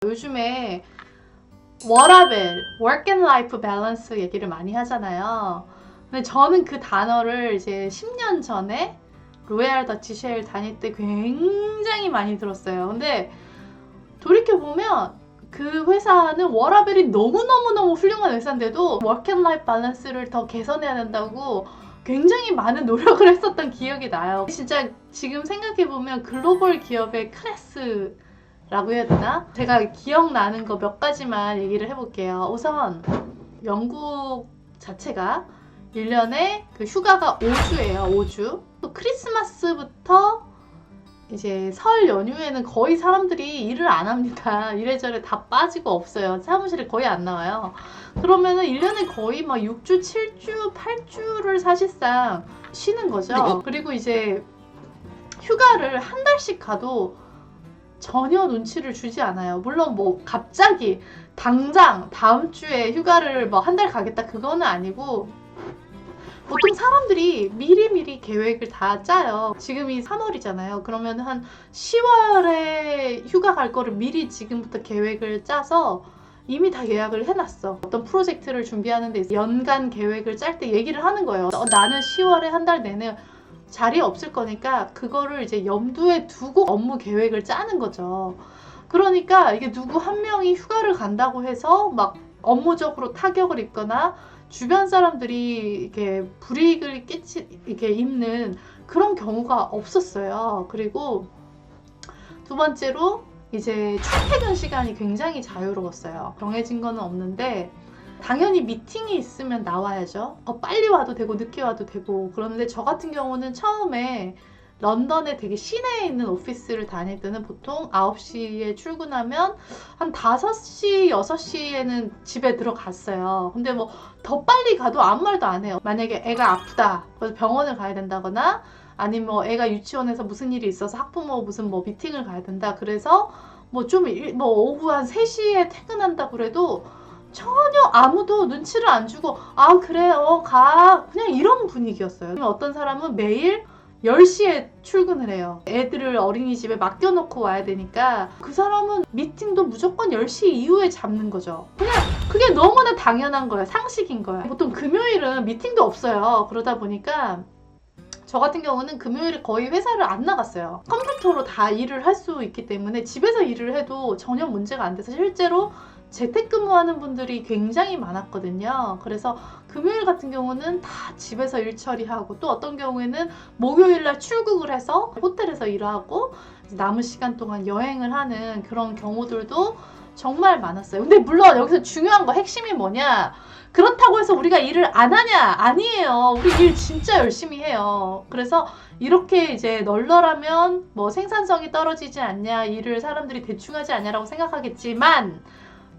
요즘에 워라밸, work and life balance 얘기를 많이 하잖아요. 근데 저는 그 단어를 이제 10년 전에 로얄 더치 쉘 다닐 때 굉장히 많이 들었어요. 근데 돌이켜보면 그 회사는 워라밸이 너무너무너무 훌륭한 회사인데도 work and life balance를 더 개선해야 된다고 굉장히 많은 노력을 했었던 기억이 나요. 진짜 지금 생각해보면 글로벌 기업의 클래스 라고 해야 되나? 제가 기억나는 거 몇 가지만 얘기를 해볼게요. 우선 영국 자체가 1년에 그 휴가가 5주예요. 5주. 또 크리스마스부터 이제 설 연휴에는 거의 사람들이 일을 안 합니다. 이래저래 다 빠지고 없어요. 사무실에 거의 안 나와요. 그러면은 1년에 거의 막 6주, 7주, 8주를 사실상 쉬는 거죠. 그리고 이제 휴가를 한 달씩 가도 전혀 눈치를 주지 않아요. 물론 뭐 갑자기 당장 다음 주에 휴가를 뭐 한 달 가겠다 그거는 아니고 보통 사람들이 미리미리 계획을 다 짜요. 지금이 3월이잖아요. 그러면 한 10월에 휴가 갈 거를 미리 지금부터 계획을 짜서 이미 다 예약을 해놨어. 어떤 프로젝트를 준비하는 데 있어서 연간 계획을 짤 때 얘기를 하는 거예요. 나는 10월에 한 달 내내 자리 없을 거니까 그거를 이제 염두에 두고 업무 계획을 짜는 거죠. 그러니까 이게 누구 한 명이 휴가를 간다고 해서 막 업무적으로 타격을 입거나 주변 사람들이 이렇게 불이익을 이렇게 입는 그런 경우가 없었어요. 그리고 두 번째로 이제 출퇴근 시간이 굉장히 자유로웠어요. 정해진 거는 없는데 당연히 미팅이 있으면 나와야죠. 빨리 와도 되고 늦게 와도 되고. 그런데 저 같은 경우는 처음에 런던에 되게 시내에 있는 오피스를 다닐 때는 보통 9시에 출근하면 한 5시, 6시에는 집에 들어갔어요. 근데 뭐 더 빨리 가도 아무 말도 안 해요. 만약에 애가 아프다. 그래서 병원을 가야 된다거나 아니면 뭐 애가 유치원에서 무슨 일이 있어서 학부모 무슨 뭐 미팅을 가야 된다. 그래서 뭐 좀 뭐 오후 한 3시에 퇴근한다 그래도 전혀 아무도 눈치를 안 주고 아 그래요 가 그냥 이런 분위기였어요. 어떤 사람은 매일 10시에 출근을 해요. 애들을 어린이집에 맡겨놓고 와야 되니까 그 사람은 미팅도 무조건 10시 이후에 잡는 거죠. 그냥 그게 너무나 당연한 거예요. 상식인 거예요. 보통 금요일은 미팅도 없어요. 그러다 보니까 저 같은 경우는 금요일에 거의 회사를 안 나갔어요. 컴퓨터로 다 일을 할 수 있기 때문에 집에서 일을 해도 전혀 문제가 안 돼서 실제로 재택근무하는 분들이 굉장히 많았거든요. 그래서 금요일 같은 경우는 다 집에서 일 처리하고 또 어떤 경우에는 목요일날 출국을 해서 호텔에서 일하고 남은 시간 동안 여행을 하는 그런 경우들도 정말 많았어요. 근데 물론 여기서 중요한 거 핵심이 뭐냐? 그렇다고 해서 우리가 일을 안 하냐? 아니에요. 우리 일 진짜 열심히 해요. 그래서 이렇게 이제 널널하면 뭐 생산성이 떨어지지 않냐, 일을 사람들이 대충 하지 않냐라고 생각하겠지만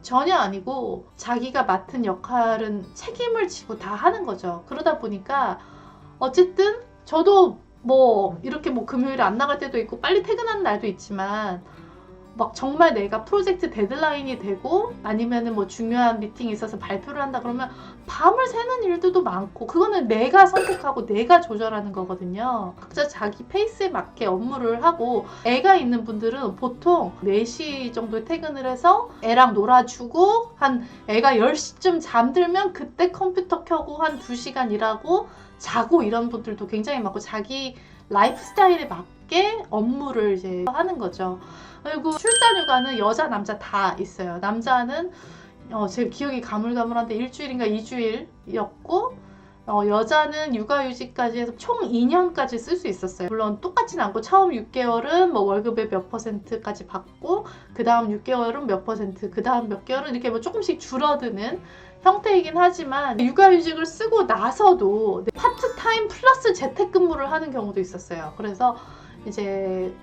전혀 아니고 자기가 맡은 역할은 책임을 지고 다 하는 거죠. 그러다 보니까 어쨌든 저도 뭐 이렇게 뭐 금요일에 안 나갈 때도 있고 빨리 퇴근하는 날도 있지만 막 정말 내가 프로젝트 데드라인이 되고 아니면은 뭐 중요한 미팅이 있어서 발표를 한다 그러면 밤을 새는 일들도 많고 그거는 내가 선택하고 내가 조절하는 거거든요. 각자 자기 페이스에 맞게 업무를 하고 애가 있는 분들은 보통 4시 정도에 퇴근을 해서 애랑 놀아주고 한 애가 10시쯤 잠들면 그때 컴퓨터 켜고 한 2시간 일하고 자고 이런 분들도 굉장히 많고 자기 라이프 스타일에 맞게 업무를 이제 하는 거죠. 그리고 출산휴가는 여자 남자 다 있어요. 남자는 제 기억이 가물가물한데 일주일인가 2주일이었고 여자는 육아휴직까지 해서 총 2년까지 쓸 수 있었어요. 물론 똑같진 않고 처음 6개월은 뭐 월급의 몇 %까지 받고 그 다음 6개월은 몇 %, 그 다음 몇 개월은 이렇게 뭐 조금씩 줄어드는 형태이긴 하지만 육아휴직을 쓰고 나서도 파트타임 플러스 재택근무를 하는 경우도 있었어요. 그래서 이제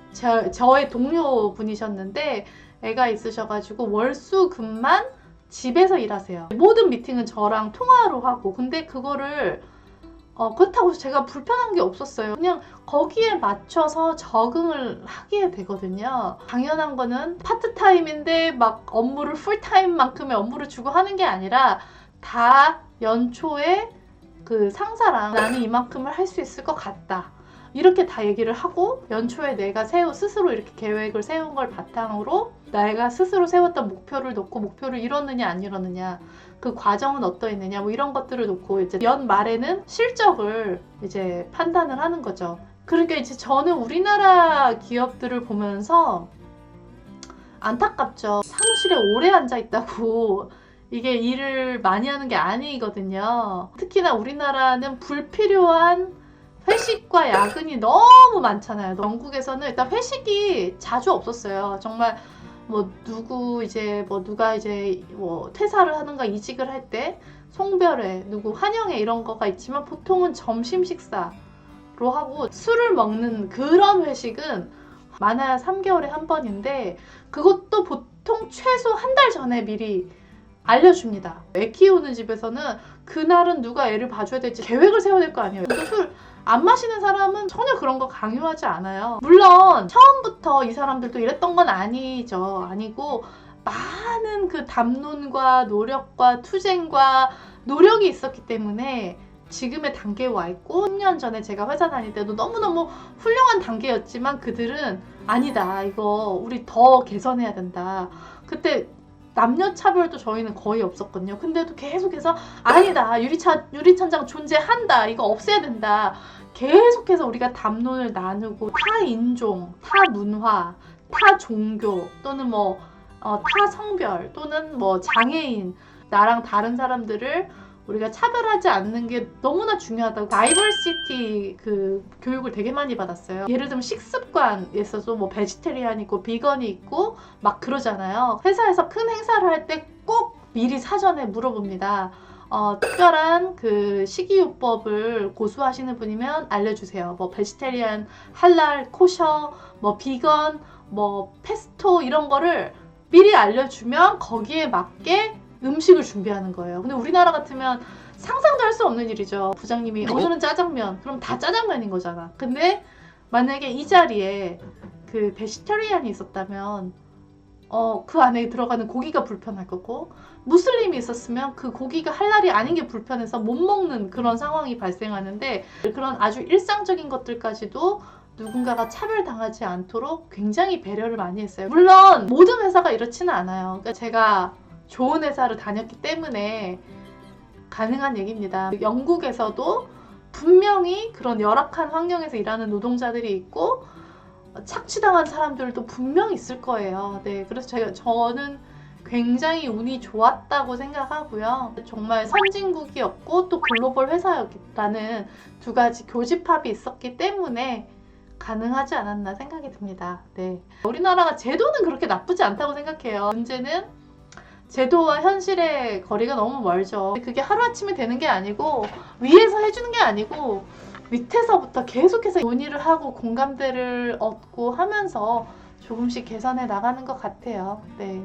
저의 동료분이셨는데 애가 있으셔가지고 월수금만 집에서 일하세요. 모든 미팅은 저랑 통화로 하고 근데 그거를 그렇다고 제가 불편한 게 없었어요. 그냥 거기에 맞춰서 적응을 하게 되거든요. 당연한 거는 파트타임인데 막 업무를 풀타임만큼의 업무를 주고 하는 게 아니라 다 연초에 그 상사랑 나는 이만큼을 할 수 있을 것 같다 이렇게 다 얘기를 하고 연초에 내가 스스로 이렇게 계획을 세운 걸 바탕으로 내가 스스로 세웠던 목표를 놓고 목표를 이뤘느냐 안 이뤘느냐 그 과정은 어떠했느냐 뭐 이런 것들을 놓고 이제 연말에는 실적을 이제 판단을 하는 거죠. 그러니까 이제 저는 우리나라 기업들을 보면서 안타깝죠. 사무실에 오래 앉아 있다고 이게 일을 많이 하는 게 아니거든요. 특히나 우리나라는 불필요한 회식과 야근이 너무 많잖아요. 영국에서는 일단 회식이 자주 없었어요. 정말 뭐 누가 이제 뭐 퇴사를 하는가 이직을 할 때 송별회, 누구 환영회 이런 거가 있지만 보통은 점심 식사로 하고 술을 먹는 그런 회식은 많아야 3개월에 한 번인데 그것도 보통 최소 한 달 전에 미리 알려줍니다. 애 키우는 집에서는 그날은 누가 애를 봐줘야 될지 계획을 세워야 될 거 아니에요. 술 안 마시는 사람은 전혀 그런 거 강요하지 않아요. 물론 처음부터 이 사람들도 이랬던 건 아니죠. 아니고 많은 그 담론과 노력과 투쟁과 노력이 있었기 때문에 지금의 단계에 와 있고 10년 전에 제가 회사 다닐 때도 너무너무 훌륭한 단계였지만 그들은 아니다. 이거 우리 더 개선해야 된다. 그때 남녀 차별도 저희는 거의 없었거든요. 근데도 계속해서 아니다. 유리천장 존재한다. 이거 없애야 된다. 계속해서 우리가 담론을 나누고 타 인종, 타 문화, 타 종교 또는 타 성별 또는 장애인 나랑 다른 사람들을 우리가 차별하지 않는 게 너무나 중요하다고 다이버시티 그 교육을 되게 많이 받았어요. 예를 들면 식습관에 있어서 베지테리안 있고 비건이 있고 막 그러잖아요. 회사에서 큰 행사를 할 때 꼭 미리 사전에 물어봅니다. 특별한 그 식이요법을 고수하시는 분이면 알려주세요. 베지테리안, 할랄, 코셔, 비건, 페스토 이런 거를 미리 알려주면 거기에 맞게 음식을 준비하는 거예요. 근데 우리나라 같으면 상상도 할 수 없는 일이죠. 부장님이 오늘은 짜장면, 그럼 다 짜장면인 거잖아. 근데 만약에 이 자리에 그 베지테리안이 있었다면 그 안에 들어가는 고기가 불편할 거고 무슬림이 있었으면 그 고기가 할랄이 아닌 게 불편해서 못 먹는 그런 상황이 발생하는데 그런 아주 일상적인 것들까지도 누군가가 차별당하지 않도록 굉장히 배려를 많이 했어요. 물론 모든 회사가 이렇지는 않아요. 그러니까 제가 좋은 회사를 다녔기 때문에 가능한 얘기입니다. 영국에서도 분명히 그런 열악한 환경에서 일하는 노동자들이 있고 착취당한 사람들도 분명히 있을 거예요. 네, 그래서 저는 굉장히 운이 좋았다고 생각하고요. 정말 선진국이었고 또 글로벌 회사였다는 두 가지 교집합이 있었기 때문에 가능하지 않았나 생각이 듭니다. 네, 우리나라가 제도는 그렇게 나쁘지 않다고 생각해요. 문제는 제도와 현실의 거리가 너무 멀죠. 그게 하루아침에 되는 게 아니고 위에서 해주는 게 아니고 밑에서부터 계속해서 논의를 하고 공감대를 얻고 하면서 조금씩 개선해 나가는 것 같아요. 네.